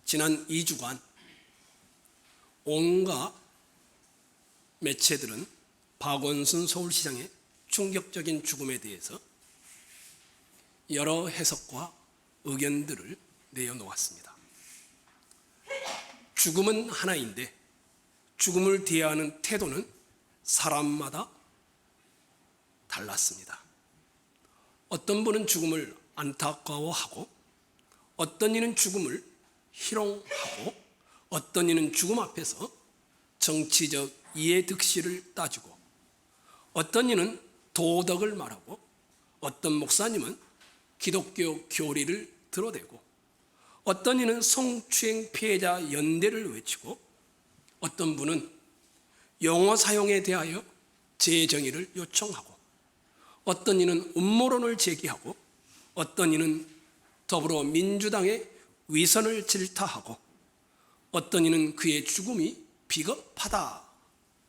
지난 2주간 온갖 매체들은 박원순 서울시장의 충격적인 죽음에 대해서 여러 해석과 의견들을 내어놓았습니다. 죽음은 하나인데 죽음을 대하는 태도는 사람마다 달랐습니다. 어떤 분은 죽음을 안타까워하고, 어떤 이는 죽음을 희롱하고, 어떤 이는 죽음 앞에서 정치적 이해득실을 따지고, 어떤 이는 도덕을 말하고, 어떤 목사님은 기독교 교리를 드러대고, 어떤 이는 성추행 피해자 연대를 외치고, 어떤 분은 용어 사용에 대하여 재정의를 요청하고, 어떤 이는 음모론을 제기하고, 어떤 이는 더불어민주당의 위선을 질타하고, 어떤 이는 그의 죽음이 비겁하다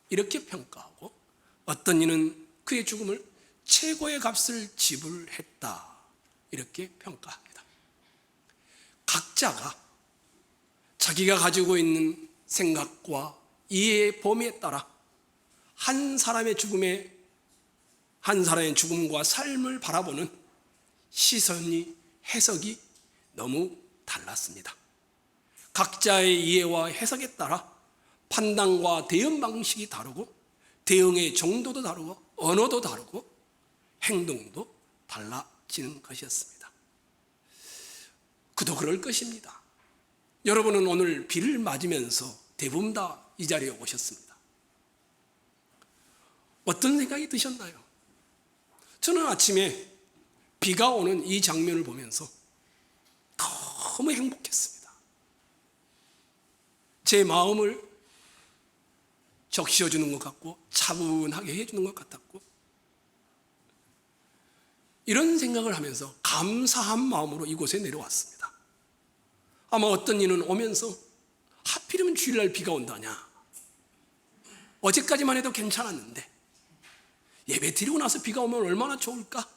이렇게 평가하고, 어떤 이는 그의 죽음을 최고의 값을 지불했다 이렇게 평가합니다. 각자가 자기가 가지고 있는 생각과 이해의 범위에 따라 한 사람의 죽음과 삶을 바라보는 시선이, 해석이 너무 달랐습니다. 각자의 이해와 해석에 따라 판단과 대응 방식이 다르고, 대응의 정도도 다르고, 언어도 다르고, 행동도 달라지는 것이었습니다. 그도 그럴 것입니다. 여러분은 오늘 비를 맞으면서 대부분 다 이 자리에 오셨습니다. 어떤 생각이 드셨나요? 저는 아침에 비가 오는 이 장면을 보면서 너무 행복했습니다. 제 마음을 적셔주는 것 같고, 차분하게 해주는 것 같았고, 이런 생각을 하면서 감사한 마음으로 이곳에 내려왔습니다. 아마 어떤 이는 오면서 하필이면 주일날 비가 온다냐, 어제까지만 해도 괜찮았는데 예배 드리고 나서 비가 오면 얼마나 좋을까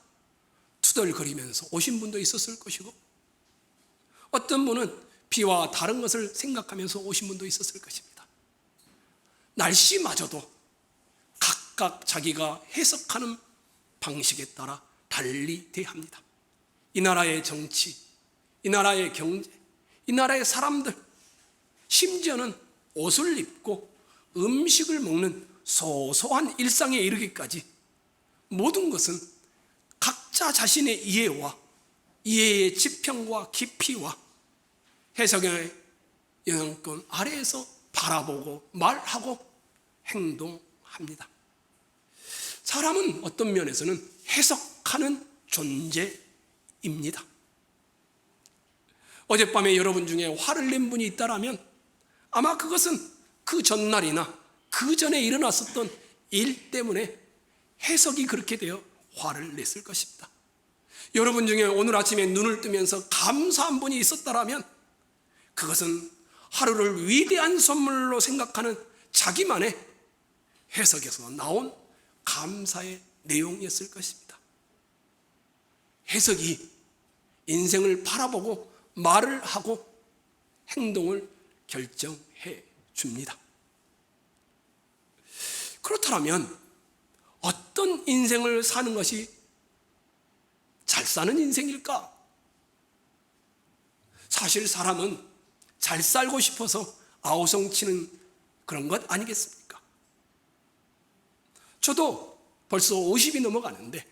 투덜거리면서 오신 분도 있었을 것이고, 어떤 분은 비와 다른 것을 생각하면서 오신 분도 있었을 것입니다. 날씨마저도 각각 자기가 해석하는 방식에 따라 달리 대합니다. 이 나라의 정치, 이 나라의 경제, 이 나라의 사람들, 심지어는 옷을 입고 음식을 먹는 소소한 일상에 이르기까지 모든 것은 각자 자신의 이해와 이해의 지평과 깊이와 해석의 영향권 아래에서 바라보고 말하고 행동합니다. 사람은 어떤 면에서는 해석하는 존재입니다. 어젯밤에 여러분 중에 화를 낸 분이 있다라면 아마 그것은 그 전날이나 그 전에 일어났었던 일 때문에 해석이 그렇게 되어 화를 냈을 것입니다. 여러분 중에 오늘 아침에 눈을 뜨면서 감사한 분이 있었다라면 그것은 하루를 위대한 선물로 생각하는 자기만의 해석에서 나온 감사의 내용이었을 것입니다. 해석이 인생을 바라보고 말을 하고 행동을 결정해 줍니다. 그렇다면 어떤 인생을 사는 것이 잘 사는 인생일까? 사실 사람은 잘 살고 싶어서 아우성치는 그런 것 아니겠습니까? 저도 벌써 50이 넘어가는데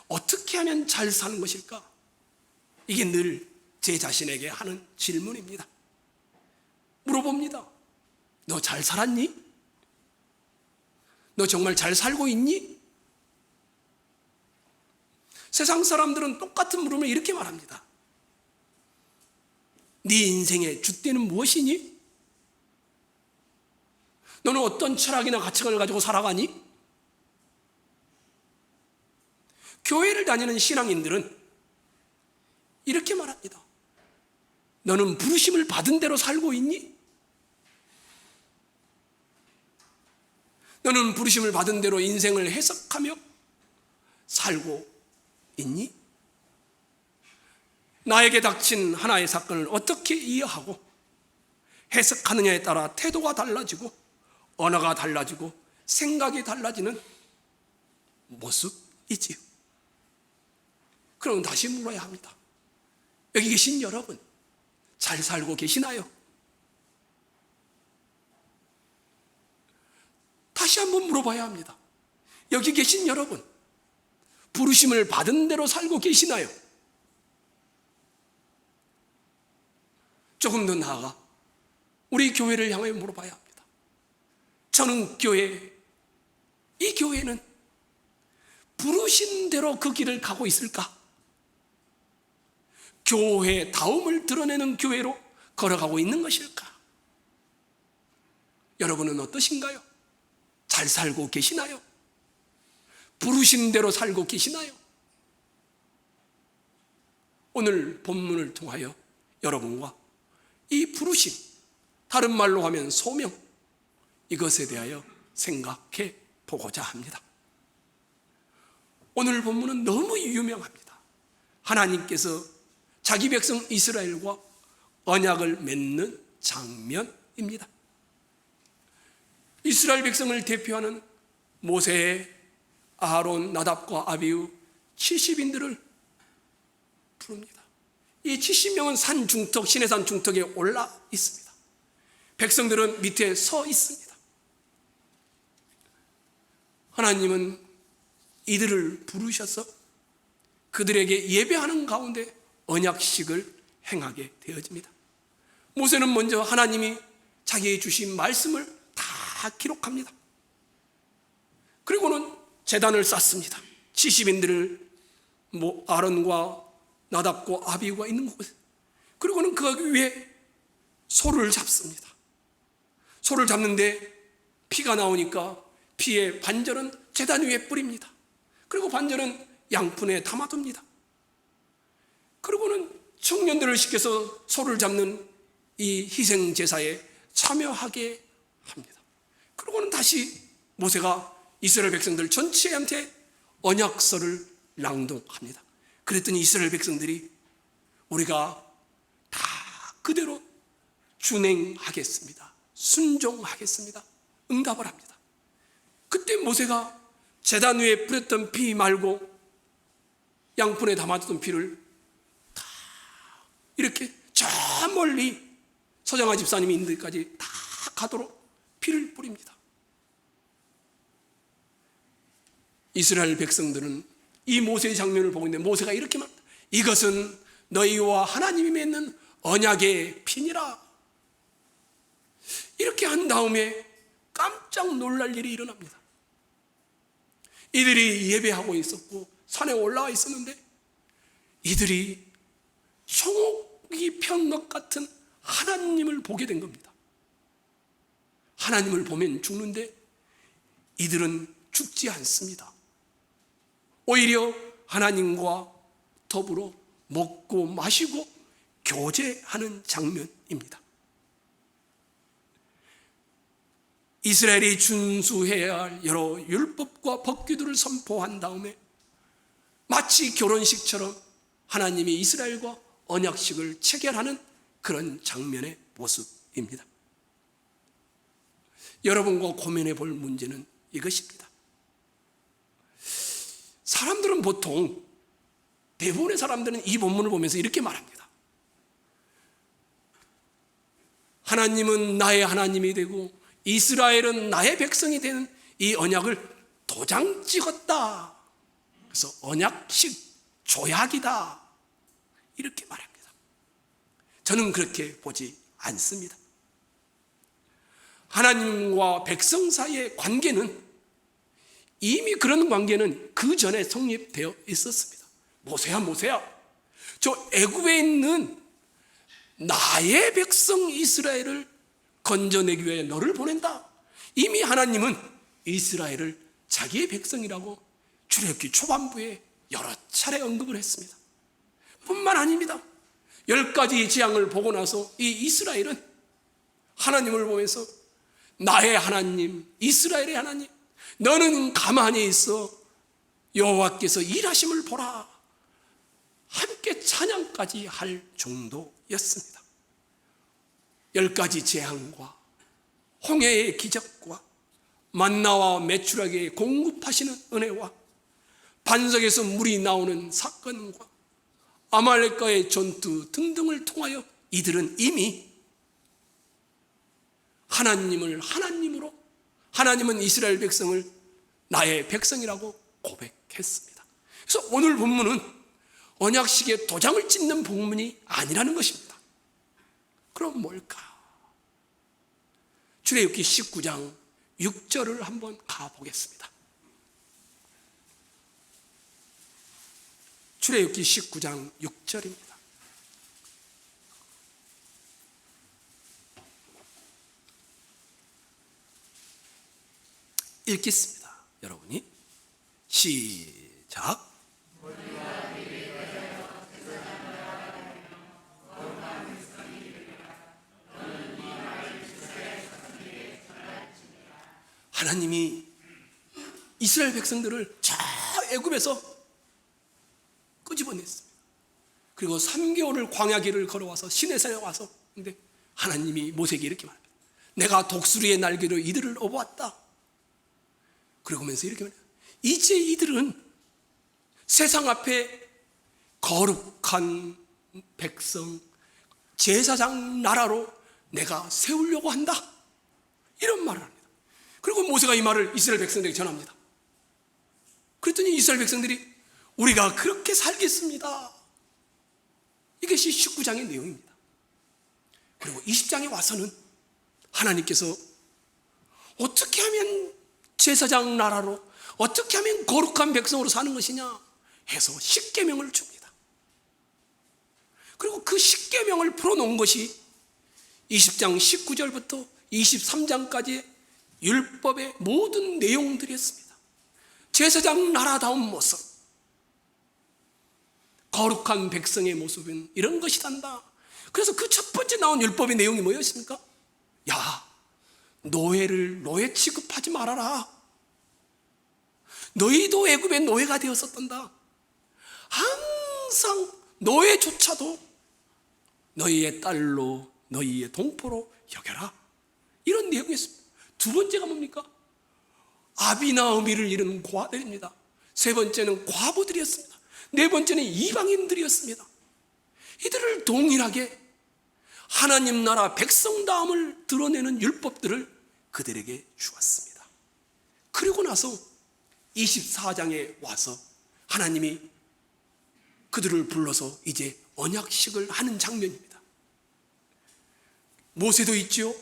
어떻게 하면 잘 사는 것일까? 이게 늘 제 자신에게 하는 질문입니다. 물어봅니다. 너 잘 살았니? 너 정말 잘 살고 있니? 세상 사람들은 똑같은 물음을 이렇게 말합니다. 네 인생의 줏대는 무엇이니? 너는 어떤 철학이나 가치관을 가지고 살아가니? 교회를 다니는 신앙인들은 이렇게 말합니다. 너는 부르심을 받은 대로 살고 있니? 너는 부르심을 받은 대로 인생을 해석하며 살고 있니? 나에게 닥친 하나의 사건을 어떻게 이해하고 해석하느냐에 따라 태도가 달라지고 언어가 달라지고 생각이 달라지는 모습이지요. 그럼 다시 물어야 합니다. 여기 계신 여러분, 잘 살고 계시나요? 다시 한번 물어봐야 합니다. 여기 계신 여러분, 부르심을 받은 대로 살고 계시나요? 조금 더 나아가 우리 교회를 향해 물어봐야 합니다. 저는 이 교회는 부르신 대로 그 길을 가고 있을까? 교회다움을 드러내는 교회로 걸어가고 있는 것일까? 여러분은 어떠신가요? 잘 살고 계시나요? 부르신 대로 살고 계시나요? 오늘 본문을 통하여 여러분과 이 부르심, 다른 말로 하면 소명, 이것에 대하여 생각해 보고자 합니다. 오늘 본문은 너무 유명합니다. 하나님께서 자기 백성 이스라엘과 언약을 맺는 장면입니다. 이스라엘 백성을 대표하는 모세, 아론, 나답과 아비후 70인들을 부릅니다. 이 70명은 산 중턱, 시내산 중턱에 올라 있습니다. 백성들은 밑에 서 있습니다. 하나님은 이들을 부르셔서 그들에게 예배하는 가운데 언약식을 행하게 되어집니다. 모세는 먼저 하나님이 자기에게 주신 말씀을 다 기록합니다. 그리고는 제단을 쌓습니다. 70인들을 아론과 나답과 아비후가 있는 곳에, 그리고는 그 위에 소를 잡습니다. 소를 잡는데 피가 나오니까 피의 반절은 제단 위에 뿌립니다. 그리고 반절은 양푼에 담아둡니다. 그리고는 청년들을 시켜서 소를 잡는 이 희생 제사에 참여하게 합니다. 그리고는 다시 모세가 이스라엘 백성들 전체한테 언약서를 낭독합니다. 그랬더니 이스라엘 백성들이 우리가 다 그대로 준행하겠습니다, 순종하겠습니다, 응답을 합니다. 그때 모세가 제단 위에 뿌렸던 피 말고 양푼에 담아두던 피를 다 이렇게 저 멀리 서장화 집사님이 있는 데까지 다 가도록 피를 뿌립니다. 이스라엘 백성들은 이 모세의 장면을 보고 있는데 모세가 이렇게 말합니다. 이것은 너희와 하나님이 맺는 언약의 피니라. 이렇게 한 다음에 깜짝 놀랄 일이 일어납니다. 이들이 예배하고 있었고 산에 올라와 있었는데 이들이 성옥이 편 것 같은 하나님을 보게 된 겁니다. 하나님을 보면 죽는데 이들은 죽지 않습니다. 오히려 하나님과 더불어 먹고 마시고 교제하는 장면입니다. 이스라엘이 준수해야 할 여러 율법과 법규들을 선포한 다음에 마치 결혼식처럼 하나님이 이스라엘과 언약식을 체결하는 그런 장면의 모습입니다. 여러분과 고민해 볼 문제는 이것입니다. 사람들은 보통, 대부분의 사람들은 이 본문을 보면서 이렇게 말합니다. 하나님은 나의 하나님이 되고 이스라엘은 나의 백성이 되는 이 언약을 도장 찍었다. 그래서 언약식 조약이다. 이렇게 말합니다. 저는 그렇게 보지 않습니다. 하나님과 백성 사이의 관계는 이미 그런 관계는 그 전에 성립되어 있었습니다. 모세야, 저 애굽에 있는 나의 백성 이스라엘을 건져내기 위해 너를 보낸다. 이미 하나님은 이스라엘을 자기의 백성이라고 출애굽기 초반부에 여러 차례 언급을 했습니다. 뿐만 아닙니다. 10가지 재앙을 보고 나서 이 이스라엘은 하나님을 보면서 나의 하나님, 이스라엘의 하나님, 너는 가만히 있어 여호와께서 일하심을 보라. 함께 찬양까지 할 정도였습니다. 10가지 재앙과 홍해의 기적과 만나와 메추라기에 공급하시는 은혜와 반석에서 물이 나오는 사건과 아말렉과의 전투 등등을 통하여 이들은 이미 하나님을 하나님으로, 하나님은 이스라엘 백성을 나의 백성이라고 고백했습니다. 그래서 오늘 본문은 언약식에 도장을 찍는 본문이 아니라는 것입니다. 그럼 뭘까? 출애굽기 19장 6절을 한번 가보겠습니다. 출애굽기 19장 6절입니다. 읽겠습니다. 여러분이 시작. 하나님이 이스라엘 백성들을 저 애굽에서 끄집어냈습니다. 그리고 3개월을 광야길을 걸어와서 시내산에 와서, 근데 하나님이 모세에게 이렇게 말합니다. 내가 독수리의 날개로 이들을 업어왔다. 그러면서 이렇게 말해요. 이제 이들은 세상 앞에 거룩한 백성, 제사장 나라로 내가 세우려고 한다. 이런 말을 합니다. 그리고 모세가 이 말을 이스라엘 백성들에게 전합니다. 그랬더니 이스라엘 백성들이 우리가 그렇게 살겠습니다. 이것이 19장의 내용입니다. 그리고 20장에 와서는 하나님께서 어떻게 하면 제사장 나라로, 어떻게 하면 거룩한 백성으로 사는 것이냐 해서 10계명을 줍니다. 그리고 그 10계명을 풀어놓은 것이 20장 19절부터 23장까지의 율법의 모든 내용들이었습니다. 제사장 나라다운 모습, 거룩한 백성의 모습은 이런 것이단다. 그래서 그 첫 번째 나온 율법의 내용이 뭐였습니까? 야, 노예를 노예 취급하지 말아라. 너희도 애굽의 노예가 되었었단다. 항상 노예조차도 너희의 딸로, 너희의 동포로 여겨라. 이런 내용이었습니다. 두 번째가 뭡니까? 아비나 어미를 잃은 고아들입니다. 세 번째는 과부들이었습니다. 네 번째는 이방인들이었습니다. 이들을 동일하게 하나님 나라 백성다움을 드러내는 율법들을 그들에게 주었습니다. 그리고 나서 24장에 와서 하나님이 그들을 불러서 이제 언약식을 하는 장면입니다. 모세도 있죠,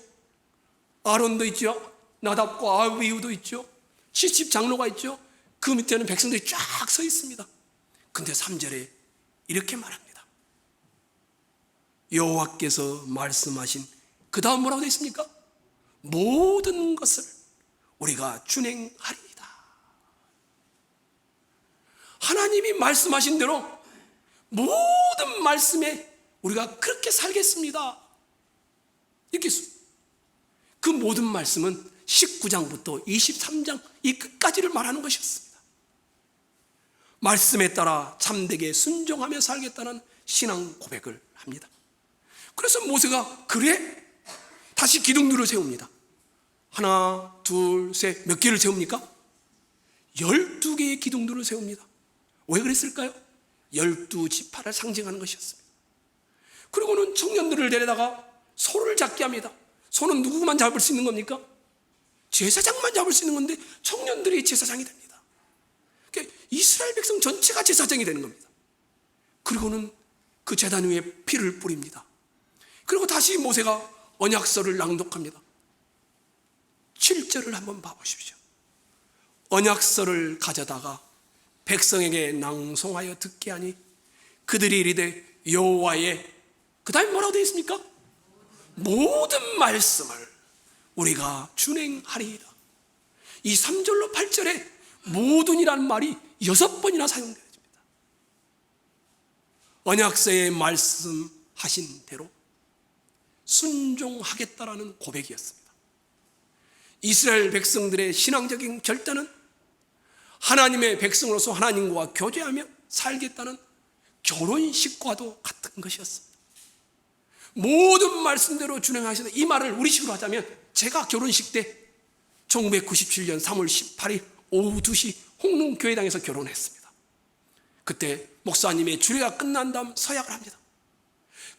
아론도 있죠, 나답과 아비후도 있죠, 70장로가 있죠. 그 밑에는 백성들이 쫙 서 있습니다. 근데 3절에 이렇게 말합니다. 여호와께서 말씀하신, 그 다음 뭐라고 되어 있습니까? 모든 것을 우리가 준행하리이다. 하나님이 말씀하신 대로 모든 말씀에 우리가 그렇게 살겠습니다. 이렇게 그 모든 말씀은 19장부터 23장 이 끝까지를 말하는 것이었습니다. 말씀에 따라 참되게 순종하며 살겠다는 신앙 고백을 합니다. 그래서 모세가 그래? 다시 기둥들을 세웁니다. 하나, 둘, 셋, 몇 개를 세웁니까? 12개의 기둥들을 세웁니다. 왜 그랬을까요? 12지파를 상징하는 것이었습니다. 그리고는 청년들을 데려다가 소를 잡게 합니다. 소는 누구만 잡을 수 있는 겁니까? 제사장만 잡을 수 있는 건데 청년들이 제사장이 됩니다. 그러니까 이스라엘 백성 전체가 제사장이 되는 겁니다. 그리고는 그 제단 위에 피를 뿌립니다. 그리고 다시 모세가 언약서를 낭독합니다. 7절을 한번 봐보십시오. 언약서를 가져다가 백성에게 낭송하여 듣게 하니 그들이 이르되 여호와의, 그 다음에 뭐라고 되어 있습니까? 모든 말씀을 우리가 준행하리이다. 이 3절로 8절에 모든이라는 말이 6번이나 사용되어집니다. 언약서에 말씀하신 대로 순종하겠다라는 고백이었습니다. 이스라엘 백성들의 신앙적인 결단은 하나님의 백성으로서 하나님과 교제하며 살겠다는 결혼식과도 같은 것이었습니다. 모든 말씀대로 준행하시는 이 말을 우리식으로 하자면, 제가 결혼식 때 1997년 3월 18일 오후 2시 홍릉교회당에서 결혼했습니다. 그때 목사님의 주례가 끝난 다음 서약을 합니다.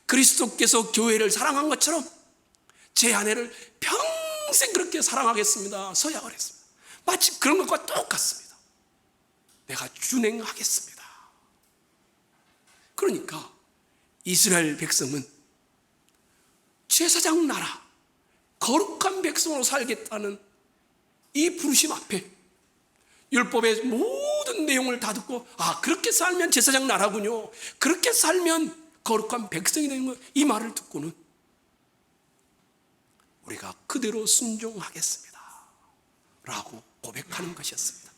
그리스도께서 교회를 사랑한 것처럼 제 아내를 평생 그렇게 사랑하겠습니다. 서약을 했습니다. 마치 그런 것과 똑같습니다. 내가 준행하겠습니다. 그러니까 이스라엘 백성은 제사장 나라, 거룩한 백성으로 살겠다는 이 부르심 앞에 율법의 모든 내용을 다 듣고, 그렇게 살면 제사장 나라군요, 그렇게 살면 거룩한 백성이 되는 것, 이 말을 듣고는 우리가 그대로 순종하겠습니다 라고 고백하는 것이었습니다.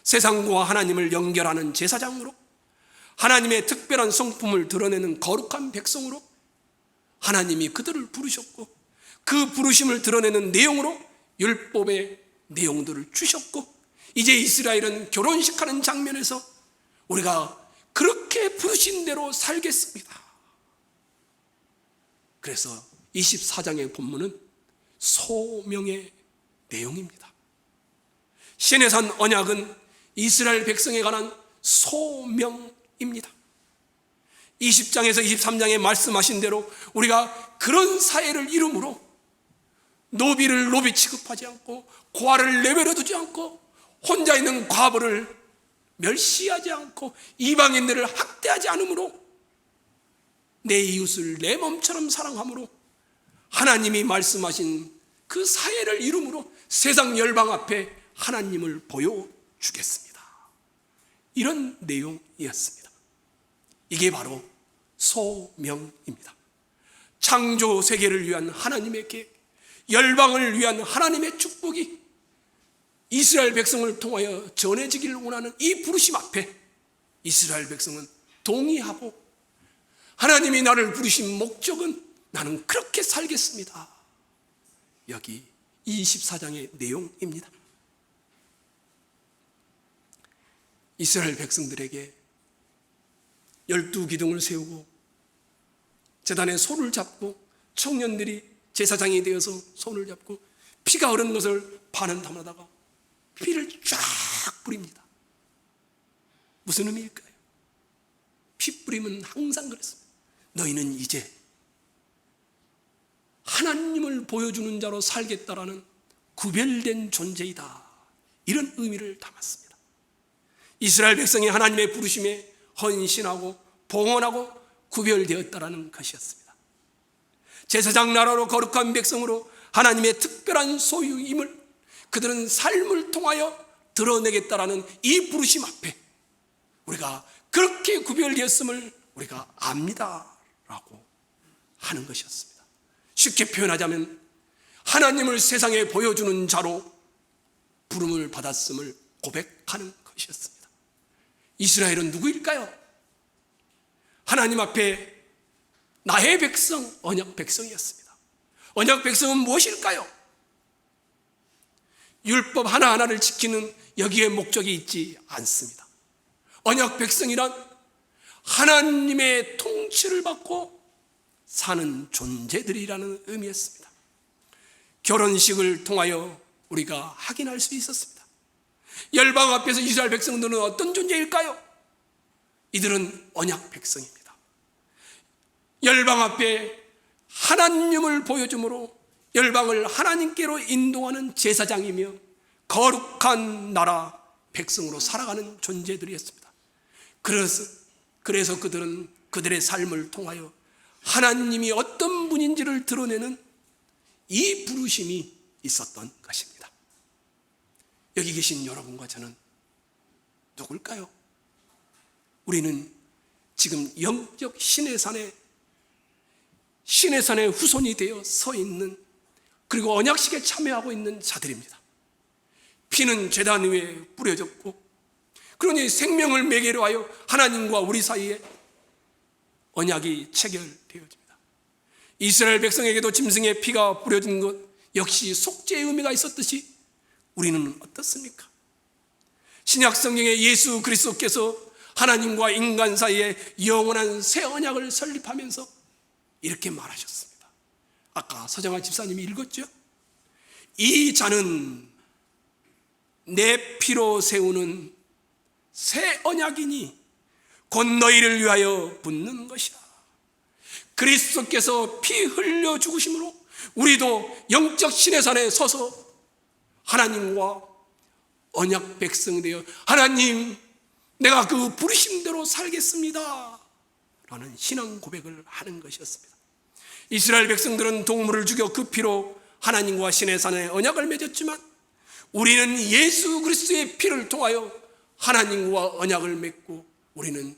세상과 하나님을 연결하는 제사장으로, 하나님의 특별한 성품을 드러내는 거룩한 백성으로 하나님이 그들을 부르셨고, 그 부르심을 드러내는 내용으로 율법의 내용들을 주셨고, 이제 이스라엘은 결혼식하는 장면에서 우리가 그렇게 부르신 대로 살겠습니다. 그래서 24장의 본문은 소명의 내용입니다. 시내산 언약은 이스라엘 백성에 관한 소명입니다. 20장에서 23장에 말씀하신 대로 우리가 그런 사회를 이루므로 노비를 노비 취급하지 않고, 고아를 내버려 두지 않고, 혼자 있는 과부를 멸시하지 않고, 이방인들을 학대하지 않으므로, 내 이웃을 내 몸처럼 사랑함으로 하나님이 말씀하신 그 사회를 이루므로 세상 열방 앞에 하나님을 보여주겠습니다. 이런 내용이었습니다. 이게 바로 소명입니다. 창조 세계를 위한 하나님의 계획, 열방을 위한 하나님의 축복이 이스라엘 백성을 통하여 전해지기를 원하는 이 부르심 앞에 이스라엘 백성은 동의하고, 하나님이 나를 부르신 목적은 나는 그렇게 살겠습니다. 여기 24장의 내용입니다. 이스라엘 백성들에게 12기둥을 세우고 제단에 소를 잡고, 청년들이 제사장이 되어서 손을 잡고 피가 흐른 것을 파는 담아다가 피를 쫙 뿌립니다. 무슨 의미일까요? 피 뿌림은 항상 그랬습니다. 너희는 이제 하나님을 보여주는 자로 살겠다라는 구별된 존재이다, 이런 의미를 담았습니다. 이스라엘 백성이 하나님의 부르심에 헌신하고 봉헌하고 구별되었다라는 것이었습니다. 제사장 나라로 거룩한 백성으로 하나님의 특별한 소유임을 그들은 삶을 통하여 드러내겠다라는 이 부르심 앞에 우리가 그렇게 구별되었음을 우리가 압니다라고 하는 것이었습니다. 쉽게 표현하자면 하나님을 세상에 보여주는 자로 부름을 받았음을 고백하는 것이었습니다. 이스라엘은 누구일까요? 하나님 앞에 나의 백성, 언약 백성이었습니다. 언약 백성은 무엇일까요? 율법 하나하나를 지키는 여기에 목적이 있지 않습니다. 언약 백성이란 하나님의 통치를 받고 사는 존재들이라는 의미였습니다. 결혼식을 통하여 우리가 확인할 수 있었습니다. 열방 앞에서 이스라엘 백성들은 어떤 존재일까요? 이들은 언약 백성입니다. 열방 앞에 하나님을 보여주므로 열방을 하나님께로 인도하는 제사장이며 거룩한 나라 백성으로 살아가는 존재들이었습니다. 그래서 그들은 그들의 삶을 통하여 하나님이 어떤 분인지를 드러내는 이 부르심이 있었던 것입니다. 여기 계신 여러분과 저는 누굴까요? 우리는 지금 영적 신의 산의 후손이 되어 서 있는, 그리고 언약식에 참여하고 있는 자들입니다. 피는 제단 위에 뿌려졌고, 그러니 생명을 매개로 하여 하나님과 우리 사이에 언약이 체결되어집니다. 이스라엘 백성에게도 짐승의 피가 뿌려진 것 역시 속죄의 의미가 있었듯이 우리는 어떻습니까? 신약 성경에 예수 그리스도께서 하나님과 인간 사이에 영원한 새 언약을 설립하면서 이렇게 말하셨습니다. 아까 서정환 집사님이 읽었죠? 이 잔은 내 피로 세우는 새 언약이니 곧 너희를 위하여 붓는 것이라. 그리스도께서 피 흘려 죽으심으로 우리도 영적 시내산에 서서 하나님과 언약 백성 되어 하나님, 내가 그 부르심대로 살겠습니다 라는 신앙 고백을 하는 것이었습니다. 이스라엘 백성들은 동물을 죽여 그 피로 하나님과 시내산에 언약을 맺었지만 우리는 예수 그리스도의 피를 통하여 하나님과 언약을 맺고 우리는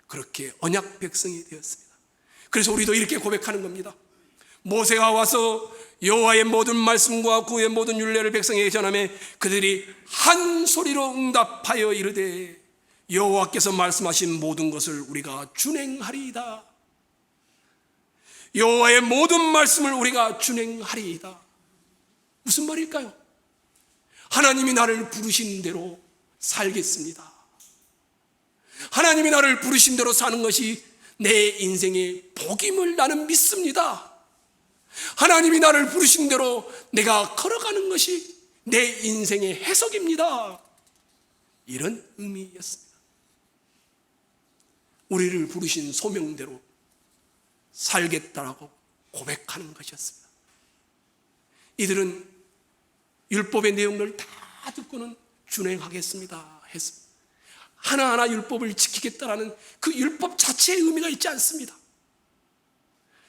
그렇게 언약 백성이 되었습니다. 그래서 우리도 이렇게 고백하는 겁니다. 모세가 와서 여호와의 모든 말씀과 그의 모든 율례를 백성에게 전하며 그들이 한 소리로 응답하여 이르되 여호와께서 말씀하신 모든 것을 우리가 준행하리이다. 여호와의 모든 말씀을 우리가 준행하리이다. 무슨 말일까요? 하나님이 나를 부르신 대로 살겠습니다. 하나님이 나를 부르신 대로 사는 것이 내 인생의 복임을 나는 믿습니다. 하나님이 나를 부르신 대로 내가 걸어가는 것이 내 인생의 해석입니다. 이런 의미였습니다. 우리를 부르신 소명대로 살겠다라고 고백하는 것이었습니다. 이들은 율법의 내용을 다 듣고는 준행하겠습니다 했습니다. 하나하나 율법을 지키겠다라는 그 율법 자체의 의미가 있지 않습니다.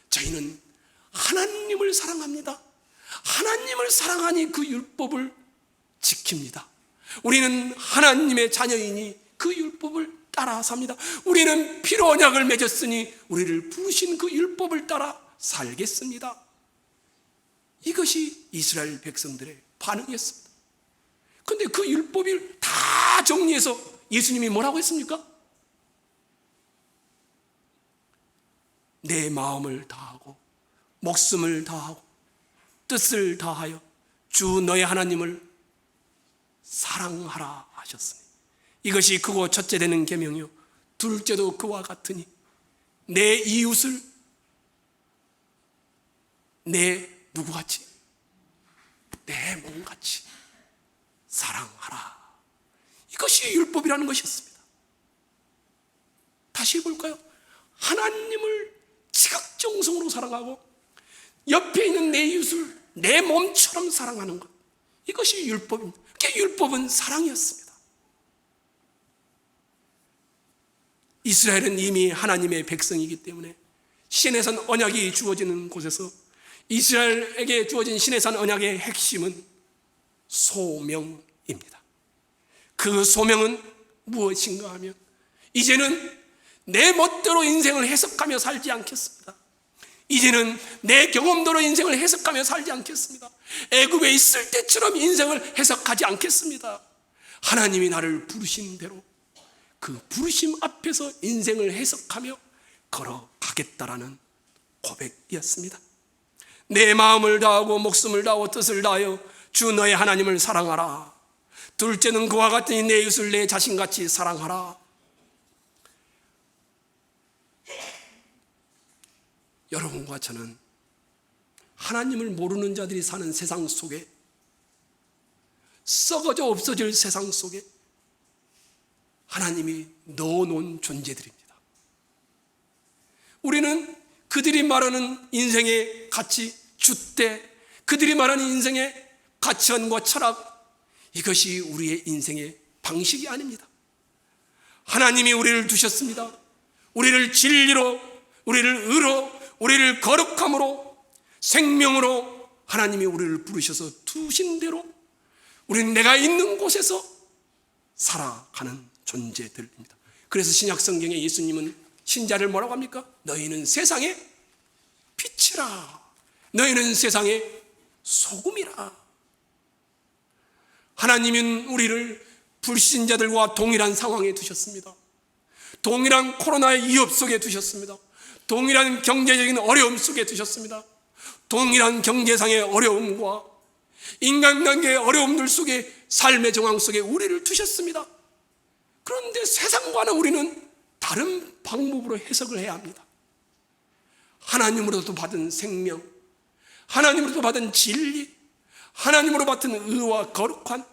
저희는 하나님을 사랑합니다. 하나님을 사랑하니 그 율법을 지킵니다. 우리는 하나님의 자녀이니 그 율법을 따라 삽니다. 우리는 피로 언약을 맺었으니 우리를 부르신 그 율법을 따라 살겠습니다. 이것이 이스라엘 백성들의 반응이었습니다. 그런데 그 율법을 다 정리해서 예수님이 뭐라고 했습니까? 내 마음을 다하고 목숨을 다하고 뜻을 다하여 주 너의 하나님을 사랑하라 하셨으니 이것이 크고 첫째 되는 계명이요 둘째도 그와 같으니 내 이웃을 내 누구같이 내 몸같이 사랑하라. 이것이 율법이라는 것이었습니다. 다시 볼까요? 하나님을 지극정성으로 사랑하고 옆에 있는 내 이웃을 내 몸처럼 사랑하는 것, 이것이 율법입니다. 율법은 사랑이었습니다. 이스라엘은 이미 하나님의 백성이기 때문에 시내산 언약이 주어지는 곳에서 이스라엘에게 주어진 시내산 언약의 핵심은 소명입니다. 그 소명은 무엇인가 하면 이제는 내 멋대로 인생을 해석하며 살지 않겠습니다. 이제는 내 경험대로 인생을 해석하며 살지 않겠습니다. 애굽에 있을 때처럼 인생을 해석하지 않겠습니다. 하나님이 나를 부르신 대로 그 부르심 앞에서 인생을 해석하며 걸어가겠다라는 고백이었습니다. 내 마음을 다하고 목숨을 다하고 뜻을 다하여 주 너의 하나님을 사랑하라. 둘째는 그와 같으니 내 이웃을 내 자신같이 사랑하라. 여러분과 저는 하나님을 모르는 자들이 사는 세상 속에, 썩어져 없어질 세상 속에 하나님이 넣어놓은 존재들입니다. 우리는 그들이 말하는 인생의 가치, 줏대, 그들이 말하는 인생의 가치관과 철학, 이것이 우리의 인생의 방식이 아닙니다. 하나님이 우리를 두셨습니다. 우리를 진리로, 우리를 의로, 우리를 거룩함으로, 생명으로 하나님이 우리를 부르셔서 두신 대로 우리는 내가 있는 곳에서 살아가는 존재들입니다. 그래서 신약 성경에 예수님은 신자를 뭐라고 합니까? 너희는 세상의 빛이라. 너희는 세상의 소금이라. 하나님은 우리를 불신자들과 동일한 상황에 두셨습니다. 동일한 코로나의 위협 속에 두셨습니다. 동일한 경제적인 어려움 속에 두셨습니다. 동일한 경제상의 어려움과 인간관계의 어려움들 속에, 삶의 정황 속에 우리를 두셨습니다. 그런데 세상과는 우리는 다른 방법으로 해석을 해야 합니다. 하나님으로부터 받은 생명, 하나님으로부터 받은 진리, 하나님으로 받은 의와 거룩한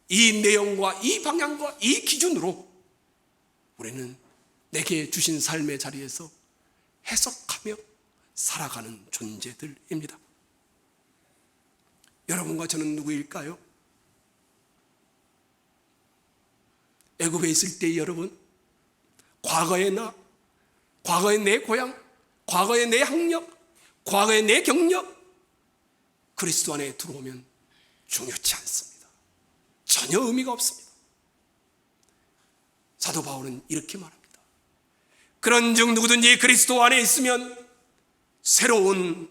이 내용과 이 방향과 이 기준으로 우리는 내게 주신 삶의 자리에서 해석하며 살아가는 존재들입니다. 여러분과 저는 누구일까요? 애굽에 있을 때 여러분, 과거의 나, 과거의 내 고향, 과거의 내 학력, 과거의 내 경력, 그리스도 안에 들어오면 중요치 않습니다. 전혀 의미가 없습니다. 사도 바울은 이렇게 말합니다. 그런즉 누구든지 그리스도 안에 있으면 새로운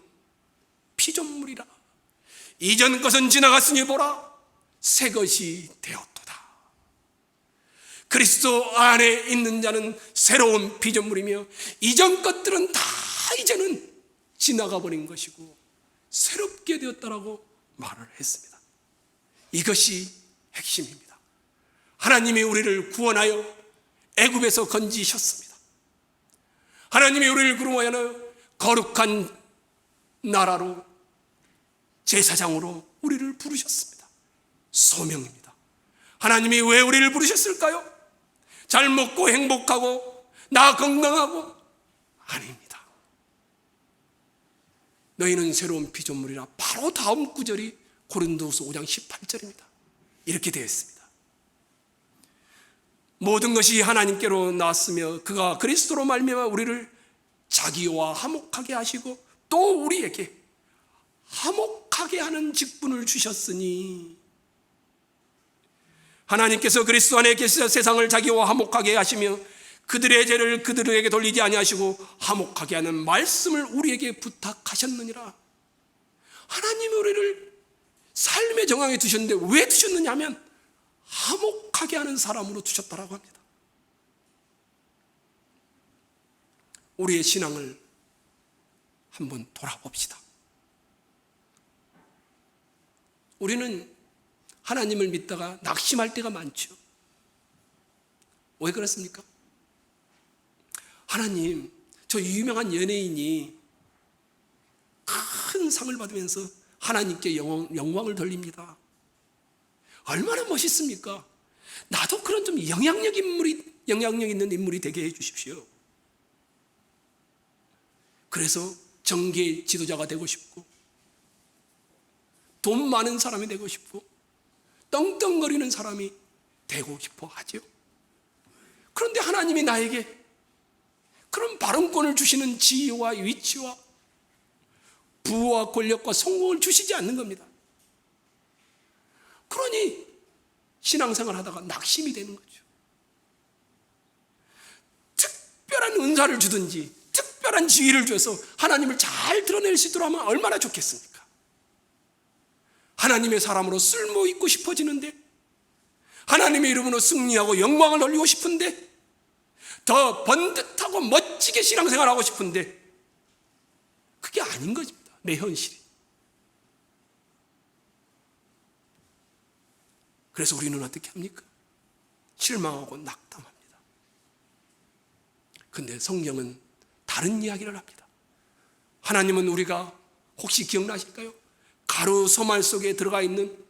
피조물이라. 이전 것은 지나갔으니 보라, 새 것이 되었도다. 그리스도 안에 있는 자는 새로운 피조물이며 이전 것들은 다 이제는 지나가 버린 것이고 새롭게 되었다라고 말을 했습니다. 이것이 핵심입니다. 하나님이 우리를 구원하여 애굽에서 건지셨습니다. 하나님이 우리를 구원하여 거룩한 나라로, 제사장으로 우리를 부르셨습니다. 소명입니다. 하나님이 왜 우리를 부르셨을까요? 잘 먹고 행복하고 나 건강하고? 아닙니다. 너희는 새로운 피조물이라. 바로 다음 구절이 고린도후서 5장 18절입니다. 이렇게 되어 있습니다. 모든 것이 하나님께로 나왔으며 그가 그리스도로 말미암아 우리를 자기와 화목하게 하시고 또 우리에게 화목하게 하는 직분을 주셨으니, 하나님께서 그리스도 안에 계시사 세상을 자기와 화목하게 하시며 그들의 죄를 그들에게 돌리지 아니하시고 화목하게 하는 말씀을 우리에게 부탁하셨느니라. 하나님이 우리를 삶의 정황에 두셨는데 왜 두셨느냐 하면 화목하게 하는 사람으로 두셨다라고 합니다. 우리의 신앙을 한번 돌아봅시다. 우리는 하나님을 믿다가 낙심할 때가 많죠. 왜 그렇습니까? 하나님, 저 유명한 연예인이 큰 상을 받으면서 하나님께 영광을 돌립니다. 얼마나 멋있습니까? 나도 그런 좀 영향력 있는 인물이 되게 해 주십시오. 그래서 정계 지도자가 되고 싶고 돈 많은 사람이 되고 싶고 떵떵거리는 사람이 되고 싶어 하죠. 그런데 하나님이 나에게 그런 발언권을 주시는 지위와 위치와 부와 권력과 성공을 주시지 않는 겁니다. 그러니 신앙생활 하다가 낙심이 되는 거죠. 특별한 은사를 주든지 특별한 지위를 줘서 하나님을 잘 드러낼 수 있도록 하면 얼마나 좋겠습니까? 하나님의 사람으로 쓸모 있고 싶어지는데, 하나님의 이름으로 승리하고 영광을 돌리고 싶은데, 더 번듯하고 멋지게 신앙생활하고 싶은데 그게 아닌 것입니다. 내 현실이. 그래서 우리는 어떻게 합니까? 실망하고 낙담합니다. 그런데 성경은 다른 이야기를 합니다. 하나님은 우리가 혹시 기억나실까요? 가루 소말 속에 들어가 있는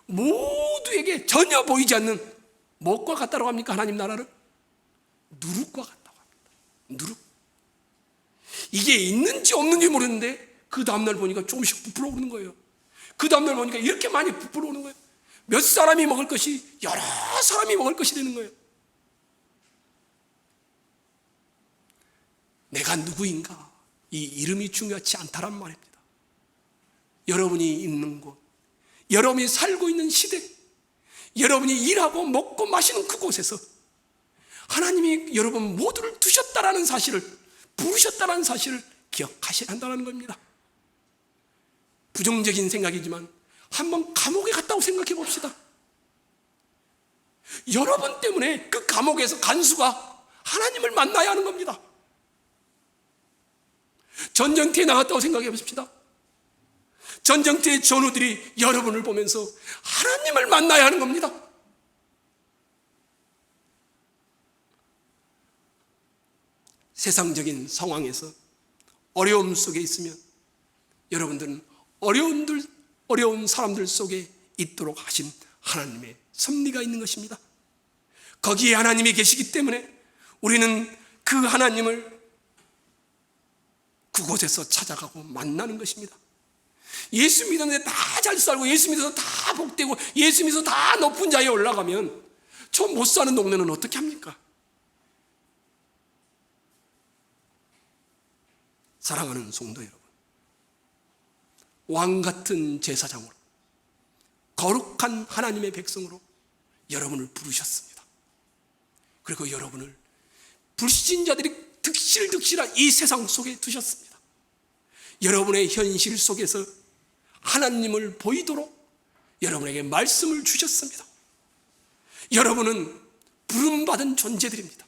모두에게 전혀 보이지 않는 무엇과 같다고 합니까? 하나님 나라를? 누룩과 같다고 합니다. 누룩. 이게 있는지 없는지 모르는데 그 다음날 보니까 조금씩 부풀어 오르는 거예요. 그 다음날 보니까 이렇게 많이 부풀어 오는 거예요. 몇 사람이 먹을 것이 여러 사람이 먹을 것이 되는 거예요. 내가 누구인가? 이 이름이 중요하지 않다란 말입니다. 여러분이 있는 곳, 여러분이 살고 있는 시대, 여러분이 일하고 먹고 마시는 그곳에서 하나님이 여러분 모두를 두셨다라는 사실을, 부르셨다라는 사실을 기억하셔야 한다는 겁니다. 부정적인 생각이지만 한번 감옥에 갔다고 생각해 봅시다. 여러분 때문에 그 감옥에서 간수가 하나님을 만나야 하는 겁니다. 전쟁터에 나갔다고 생각해 보십시다. 전쟁터의 전우들이 여러분을 보면서 하나님을 만나야 하는 겁니다. 세상적인 상황에서 어려움 속에 있으면 여러분들은 어려운 사람들 속에 있도록 하신 하나님의 섭리가 있는 것입니다. 거기에 하나님이 계시기 때문에 우리는 그 하나님을 그곳에서 찾아가고 만나는 것입니다. 예수 믿었는데 다 잘 살고 예수 믿어서 다 복되고 예수 믿어서 다 높은 자리에 올라가면 저 못 사는 동네는 어떻게 합니까? 사랑하는 성도 여러분, 왕같은 제사장으로 거룩한 하나님의 백성으로 여러분을 부르셨습니다. 그리고 여러분을 불신자들이 득실득실한 이 세상 속에 두셨습니다. 여러분의 현실 속에서 하나님을 보이도록 여러분에게 말씀을 주셨습니다. 여러분은 부름받은 존재들입니다.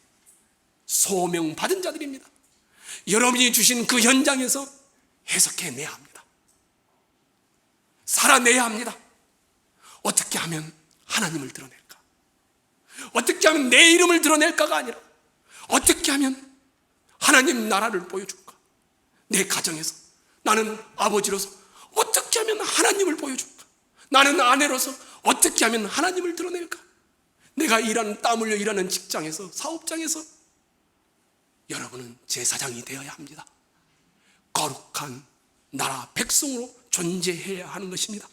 소명받은 자들입니다. 여러분이 주신 그 현장에서 해석해내야 합니다. 살아내야 합니다. 어떻게 하면 하나님을 드러낼까? 어떻게 하면 내 이름을 드러낼까가 아니라 어떻게 하면 하나님 나라를 보여줄까? 내 가정에서 나는 아버지로서 어떻게 하면 하나님을 보여줄까? 나는 아내로서 어떻게 하면 하나님을 드러낼까? 내가 일하는 땀 흘려 일하는 직장에서 사업장에서 여러분은 제사장이 되어야 합니다. 거룩한 나라 백성으로 존재해야 하는 것입니다.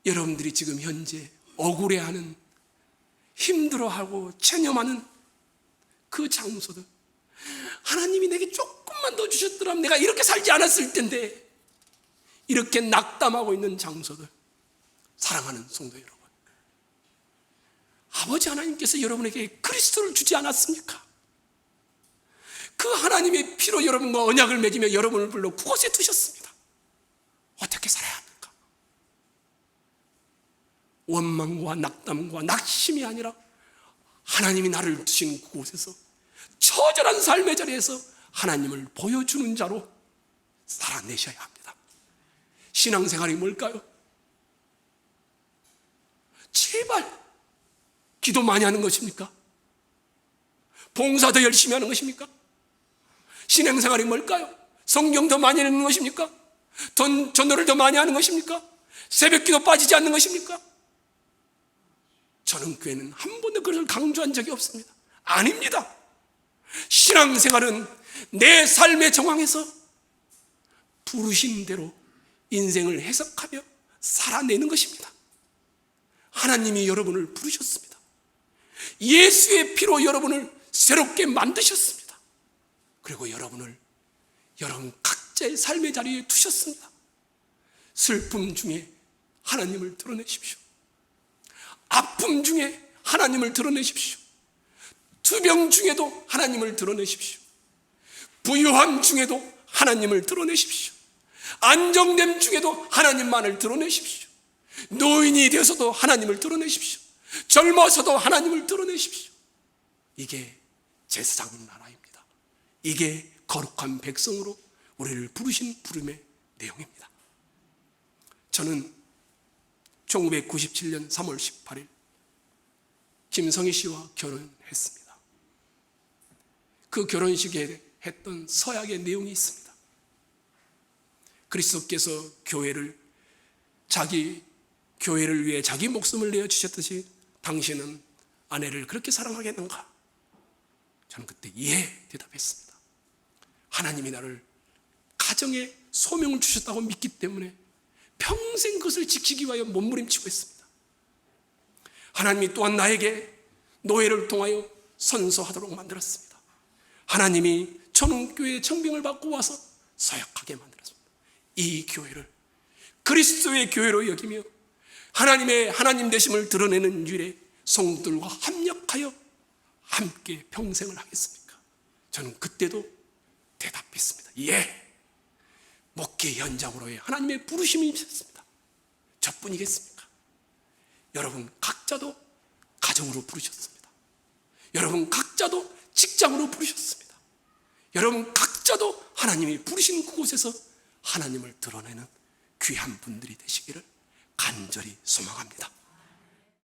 여러분들이 지금 현재 억울해하는 힘들어하고 체념하는 그 장소들, 하나님이 내게 조금만 더 주셨더라면 내가 이렇게 살지 않았을 텐데, 이렇게 낙담하고 있는 장소들, 사랑하는 성도 여러분, 아버지 하나님께서 여러분에게 그리스도를 주지 않았습니까? 그 하나님의 피로 여러분과 언약을 맺으며 여러분을 불러 그곳에 두셨습니다. 어떻게 살아야 합니까? 원망과 낙담과 낙심이 아니라 하나님이 나를 두신 그곳에서 처절한 삶의 자리에서 하나님을 보여주는 자로 살아내셔야 합니다. 신앙생활이 뭘까요? 제발 기도 많이 하는 것입니까? 봉사 더 열심히 하는 것입니까? 신앙생활이 뭘까요? 성경 더 많이 읽는 것입니까? 전도를 더 많이 하는 것입니까? 새벽기도 빠지지 않는 것입니까? 저는 교회는 한 번도 그것을 강조한 적이 없습니다. 아닙니다. 신앙생활은 내 삶의 정황에서 부르신 대로 인생을 해석하며 살아내는 것입니다. 하나님이 여러분을 부르셨습니다. 예수의 피로 여러분을 새롭게 만드셨습니다. 그리고 여러분 각자의 삶의 자리에 두셨습니다. 슬픔 중에 하나님을 드러내십시오. 아픔 중에 하나님을 드러내십시오. 투병 중에도 하나님을 드러내십시오. 부유함 중에도 하나님을 드러내십시오. 안정됨 중에도 하나님만을 드러내십시오. 노인이 되어서도 하나님을 드러내십시오. 젊어서도 하나님을 드러내십시오. 이게 제사장 나라입니다. 이게 거룩한 백성으로 우리를 부르신 부름의 내용입니다. 저는 1997년 3월 18일 김성희 씨와 결혼했습니다. 그 결혼식에 했던 서약의 내용이 있습니다. 그리스도께서 자기 교회를 위해 자기 목숨을 내어주셨듯이 당신은 아내를 그렇게 사랑하겠는가? 저는 그때 예 대답했습니다. 하나님이 나를 가정에 소명을 주셨다고 믿기 때문에 평생 그것을 지키기 위하여 몸부림치고 있습니다. 하나님이 또한 나에게 노예를 통하여 선서하도록 만들었습니다. 하나님이 천운교회의 청빙을 받고 와서 서약하게 만들었습니다. 이 교회를 그리스도의 교회로 여기며 하나님의 하나님 되심을 드러내는 일에 성도들과 합력하여 함께 평생을 하겠습니까? 저는 그때도 대답했습니다. 예, 목회 현장으로의 하나님의 부르심이 있었습니다. 저뿐이겠습니까? 여러분 각자도 가정으로 부르셨습니다. 여러분 각자도 직장으로 부르셨습니다. 여러분 각자도 하나님이 부르신 그곳에서 하나님을 드러내는 귀한 분들이 되시기를 간절히 소망합니다.